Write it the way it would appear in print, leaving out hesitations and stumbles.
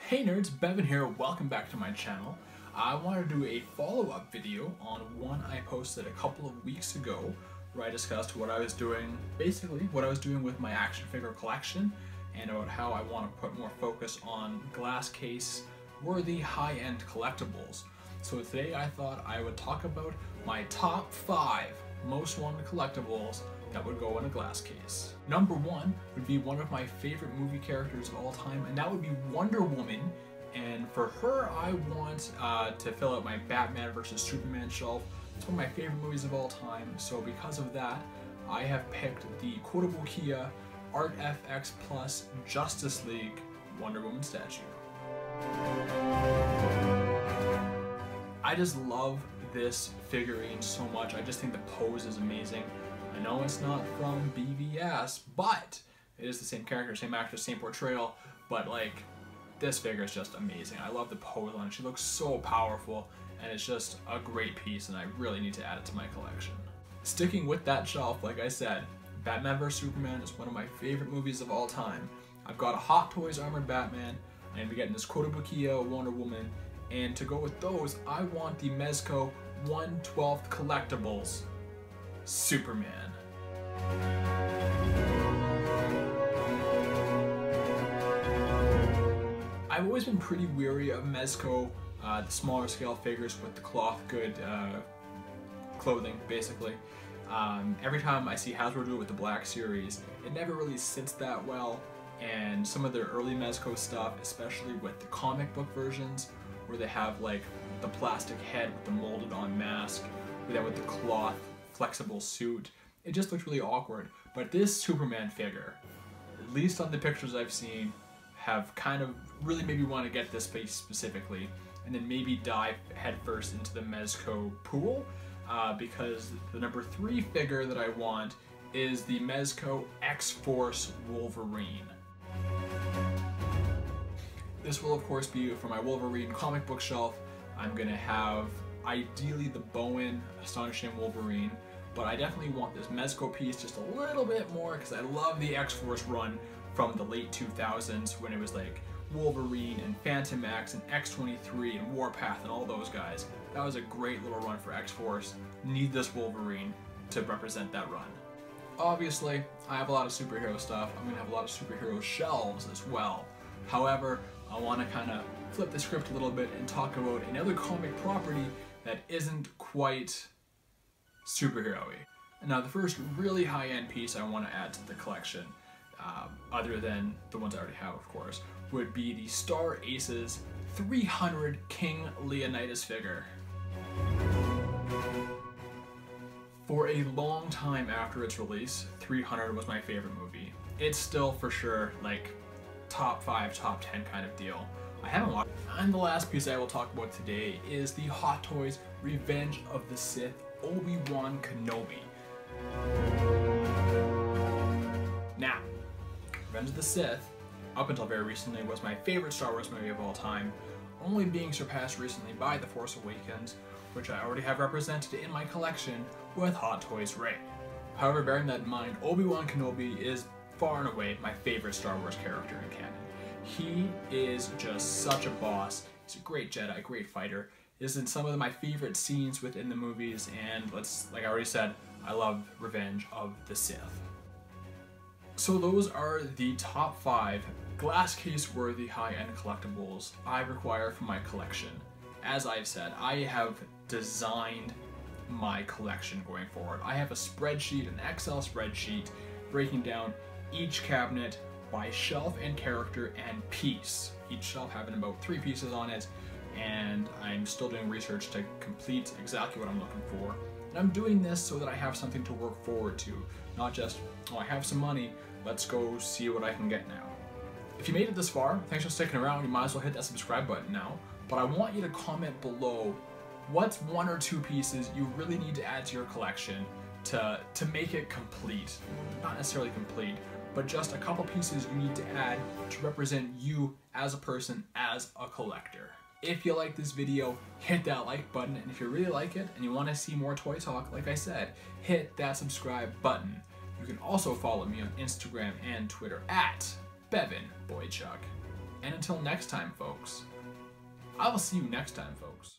Hey nerds, Bevan here, welcome back to my channel. I want to do a follow-up video on one I posted a couple of weeks ago where I discussed what I was doing, basically what I was doing with my action figure collection and about how I want to put more focus on glass case worthy high-end collectibles. So today I thought I would talk about my top 5 most wanted collectibles that would go in a glass case. Number 1 would be one of my favorite movie characters of all time, and that would be Wonder Woman. And for her, I want to fill out my Batman vs Superman shelf. It's one of my favorite movies of all time, so because of that, I have picked the quotable Kia Art FX Plus Justice League Wonder Woman statue. I just love this figurine so much. I just think the pose is amazing. I know it's not from BVS, but it is the same character, same actor, same portrayal, but like, this figure is just amazing. I love the pose on it. She looks so powerful, and it's just a great piece, and I really need to add it to my collection. Sticking with that shelf, like I said, Batman vs Superman is one of my favorite movies of all time. I've got a Hot Toys armored Batman, I'm going to be getting this quotable Kia Wonder Woman, and to go with those, I want the Mezco 1/12 Collectibles Superman. I've always been pretty weary of Mezco, the smaller scale figures with the cloth good clothing, basically. Every time I see Hasbro do it with the Black Series, it never really sits that well, and some of their early Mezco stuff, especially with the comic book versions, where they have like the plastic head with the molded on mask, with the cloth flexible suit, it just looks really awkward. But this Superman figure, at least on the pictures I've seen, have kind of really made me want to get this piece specifically, and then maybe dive headfirst into the Mezco pool, because the number 3 figure that I want is the Mezco X-Force Wolverine. This will of course be for my Wolverine comic book shelf. I'm gonna have ideally the Bowen Astonishing Wolverine, but I definitely want this Mezco piece just a little bit more because I love the X-Force run from the late 2000s when it was like Wolverine and Phantom X and X-23 and Warpath and all those guys. That was a great little run for X-Force. Need this Wolverine to represent that run. Obviously, I have a lot of superhero stuff. I'm going to have a lot of superhero shelves as well. However, I want to kind of flip the script a little bit and talk about another comic property that isn't quite superhero-y. Now, the first really high-end piece I want to add to the collection, other than the ones I already have, of course, would be the Star Aces 300 King Leonidas figure. For a long time after its release, 300 was my favorite movie. It's still for sure like top 5, top 10 kind of deal. I haven't watched it. And the last piece I will talk about today is the Hot Toys Revenge of the Sith Obi-Wan Kenobi. Now, Revenge of the Sith, up until very recently, was my favorite Star Wars movie of all time, only being surpassed recently by The Force Awakens, which I already have represented in my collection with Hot Toys Rey. However, bearing that in mind, Obi-Wan Kenobi is far and away my favorite Star Wars character in canon. He is just such a boss. He's a great Jedi, great fighter. Is in some of my favorite scenes within the movies, and like I already said, I love Revenge of the Sith. So those are the top 5 glass case worthy high-end collectibles I require for my collection. As I've said, I have designed my collection going forward. I have a spreadsheet, an Excel spreadsheet, breaking down each cabinet by shelf and character and piece. Each shelf having about 3 pieces on it, and I'm still doing research to complete exactly what I'm looking for. And I'm doing this so that I have something to work forward to, not just, oh, I have some money, let's go see what I can get now. If you made it this far, thanks for sticking around. You might as well hit that subscribe button now, but I want you to comment below what's 1 or 2 pieces you really need to add to your collection to make it complete. Not necessarily complete, but just a couple pieces you need to add to represent you as a person, as a collector. If you like this video, hit that like button, and if you really like it and you want to see more toy talk, like I said, hit that subscribe button. You can also follow me on Instagram and Twitter at BevanBoychuck. And until next time, folks, I will see you next time, folks.